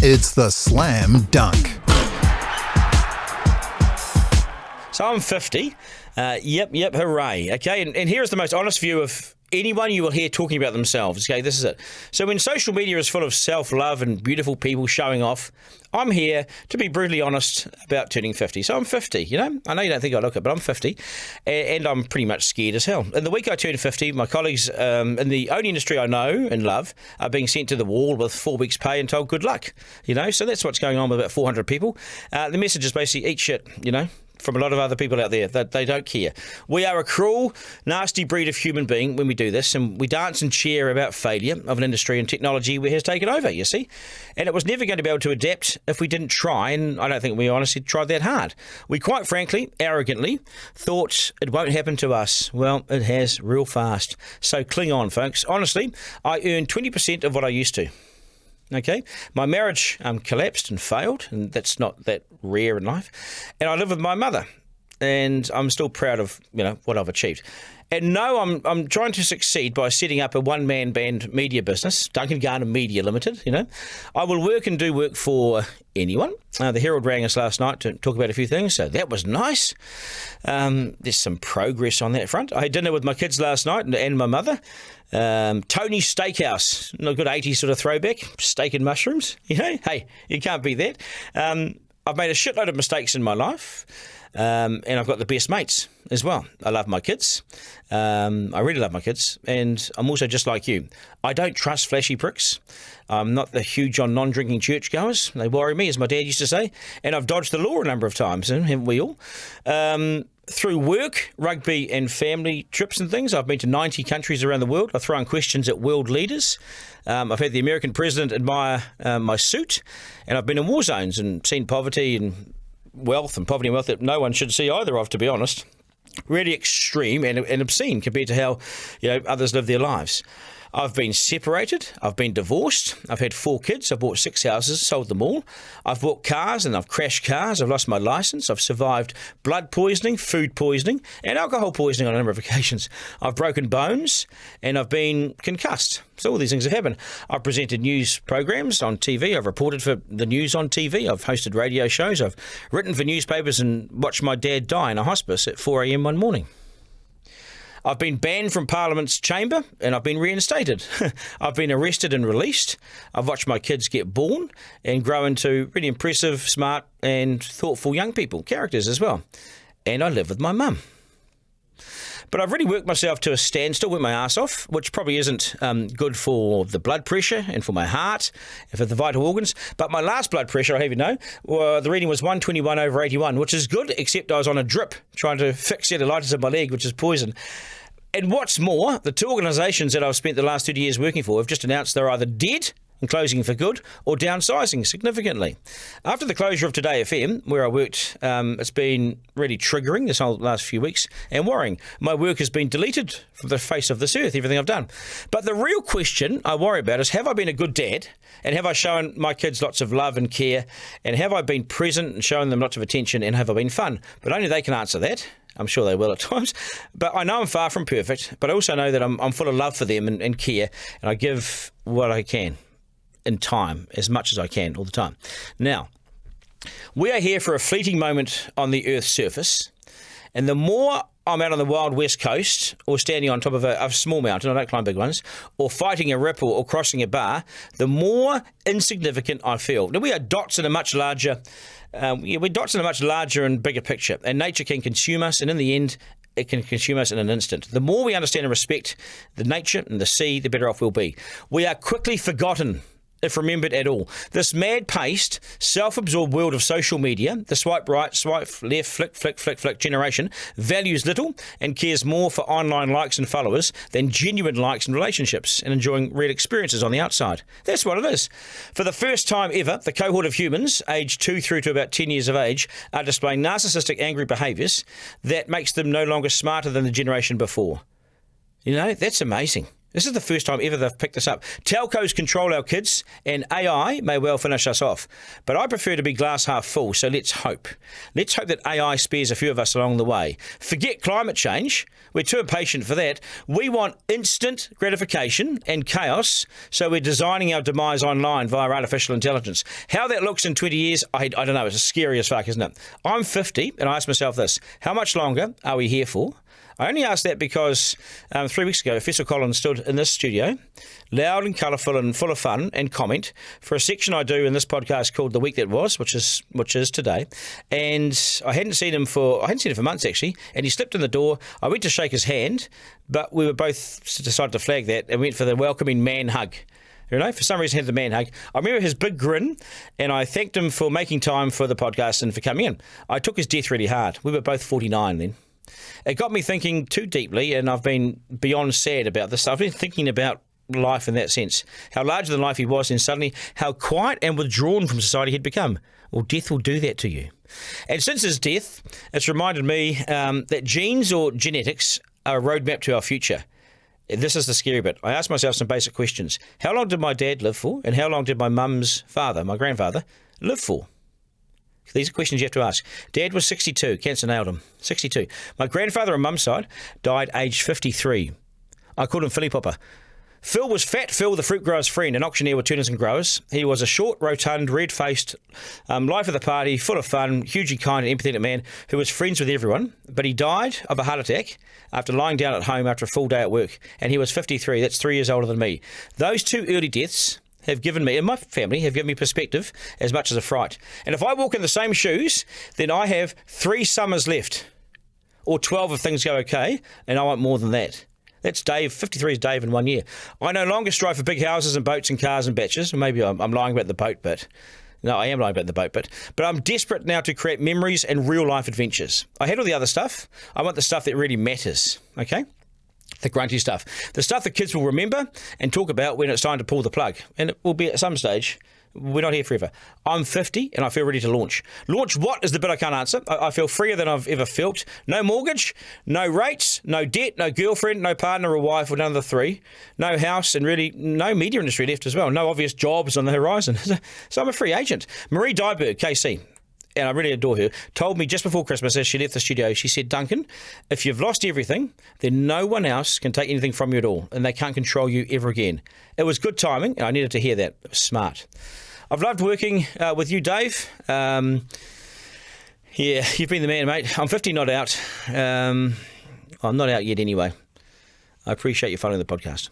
It's the Slam Dunk. So I'm 50. Yep, hooray. Okay, and here's the most honest view of anyone you will hear talking about themselves. Okay, this is it. So when social media is full of self-love and beautiful people showing off, I'm here to be brutally honest about turning 50. So I'm 50, you know. I know you don't think I look it, but I'm 50, and I'm pretty much scared as hell. And the week I turned 50, my colleagues in the only industry I know and love are being sent to the wall with 4 weeks' pay and told good luck, you know. So that's what's going on with about 400 people. The message is basically eat shit, you know, from a lot of other people out there that they don't care. We are a cruel, nasty breed of human being when we do this, and we dance and cheer about failure of an industry and technology where it has taken over, you see. And it was never going to be able to adapt if we didn't try, and I don't think we honestly tried that hard. We quite frankly, arrogantly, thought it won't happen to us. Well, it has real fast. So cling on, folks. Honestly, I earn 20% of what I used to. Okay, my marriage collapsed and failed, and that's not that rare in life. And I live with my mother, and I'm still proud of what I've achieved. And no, I'm trying to succeed by setting up a one-man band media business, Duncan Garner Media Limited. You know, I will work and do work for anyone. The Herald rang us last night to talk about a few things, so that was nice. There's some progress on that front. I had dinner with my kids last night and my mother. Tony's Steakhouse, a good 80s sort of throwback, steak and mushrooms. You know, hey, you can't beat that. I've made a shitload of mistakes in my life. And I've got the best mates as well. I love my kids. I really love my kids. And I'm also just like you. I don't trust flashy pricks. I'm not the huge on non-drinking churchgoers. They worry me, as my dad used to say. And I've dodged the law a number of times, and haven't we all? Through work, rugby and family trips and things, I've been to 90 countries around the world. I've thrown questions at world leaders. I've had the American president admire my suit. And I've been in war zones and seen poverty and poverty and wealth that no one should see either of, to be honest. Really extreme and obscene compared to how others live their lives. I've been separated, I've been divorced, I've had 4 kids, I've bought 6 houses, sold them all. I've bought cars and I've crashed cars, I've lost my licence, I've survived blood poisoning, food poisoning and alcohol poisoning on a number of occasions. I've broken bones and I've been concussed. So all these things have happened. I've presented news programs on TV, I've reported for the news on TV, I've hosted radio shows, I've written for newspapers and watched my dad die in a hospice at 4 a.m. one morning. I've been banned from Parliament's chamber and I've been reinstated. I've been arrested and released. I've watched my kids get born and grow into really impressive, smart and thoughtful young people, characters as well. And I live with my mum. But I've really worked myself to a standstill, worked my ass off, which probably isn't good for the blood pressure and for my heart and for the vital organs. But my last blood pressure, I have you know, the reading was 121/81, which is good, except I was on a drip trying to fix cellulitis in my leg, which is poison. And what's more, the 2 organisations that I've spent the last 30 years working for have just announced they're either dead and closing for good or downsizing significantly. After the closure of Today FM, where I worked, it's been really triggering this whole last few weeks and worrying. My work has been deleted from the face of this earth, everything I've done. But the real question I worry about is, have I been a good dad? And have I shown my kids lots of love and care? And have I been present and shown them lots of attention? And have I been fun? But only they can answer that. I'm sure they will at times. But I know I'm far from perfect. But I also know that I'm full of love for them and care. And I give what I can in time, as much as I can, all the time. Now, we are here for a fleeting moment on the Earth's surface. And the more I'm out on the wild west coast or standing on top of a small mountain, I don't climb big ones, or fighting a ripple or crossing a bar, the more insignificant I feel. Now, we are dots in a much larger, we're dots in a much larger and bigger picture, and nature can consume us, and in the end, it can consume us in an instant. The more we understand and respect the nature and the sea, the better off we'll be. We are quickly forgotten, if remembered at all. This mad-paced, self-absorbed world of social media, the swipe right, swipe left, flick generation, values little and cares more for online likes and followers than genuine likes and relationships and enjoying real experiences on the outside. That's what it is. For the first time ever, the cohort of humans, aged 2 through to about 10 years of age, are displaying narcissistic, angry behaviours that makes them no longer smarter than the generation before. You know, that's amazing. This is the first time ever they've picked this up. Telcos control our kids, and AI may well finish us off. But I prefer to be glass half full, so let's hope. Let's hope that AI spares a few of us along the way. Forget climate change. We're too impatient for that. We want instant gratification and chaos, so we're designing our demise online via artificial intelligence. How that looks in 20 years, I don't know. It's scary as fuck, isn't it? I'm 50, and I ask myself this. How much longer are we here for? I only asked that because 3 weeks ago, Professor Collins stood in this studio, loud and colourful and full of fun and comment, for a section I do in this podcast called The Week That Was, which is today. And I hadn't seen him for months, actually, and he slipped in the door. I went to shake his hand, but we were both decided to flag that and went for the welcoming man hug. You know, for some reason, he had the man hug. I remember his big grin, and I thanked him for making time for the podcast and for coming in. I took his death really hard. We were both 49 then. It got me thinking too deeply, and I've been beyond sad about this. I've been thinking about life in that sense. How larger than life he was, and suddenly how quiet and withdrawn from society he'd become. Well, death will do that to you. And since his death, it's reminded me that genes or genetics are a roadmap to our future. This is the scary bit. I asked myself some basic questions. How long did my dad live for? And how long did my mum's father, my grandfather, live for? These are questions you have to ask. Dad was 62. Cancer nailed him. 62. My grandfather on mum's side died aged 53. I called him Philly Popper. Phil was Fat Phil, the fruit grower's friend, an auctioneer with Turners and Growers. He was a short, rotund, red-faced, life of the party, full of fun, hugely kind and empathetic man who was friends with everyone. But he died of a heart attack after lying down at home after a full day at work. And he was 53. That's 3 years older than me. Those two early deaths have given me, and my family have given me perspective as much as a fright. And if I walk in the same shoes, then I have 3 summers left, or 12 if things go okay, and I want more than that. That's Dave. 53 is Dave in 1 year. I no longer strive for big houses and boats and cars and batches. Maybe I'm lying about the boat bit. No, I am lying about the boat bit. But I'm desperate now to create memories and real-life adventures. I had all the other stuff. I want the stuff that really matters, okay? The grunty stuff. The stuff that kids will remember and talk about when it's time to pull the plug. And it will be at some stage. We're not here forever. I'm 50 and I feel ready to launch. Launch what is the bit I can't answer. I feel freer than I've ever felt. No mortgage, no rates, no debt, no girlfriend, no partner or wife or none of the three. No house and really no media industry left as well. No obvious jobs on the horizon. So I'm a free agent. Marie Dyhrberg KC, and I really adore her, told me just before Christmas as she left the studio, she said, Duncan, if you've lost everything, then no one else can take anything from you at all, and they can't control you ever again. It was good timing, and I needed to hear that. It was smart. I've loved working with you, Dave. Yeah, you've been the man, mate. I'm 50, not out. I'm not out yet anyway. I appreciate you following the podcast.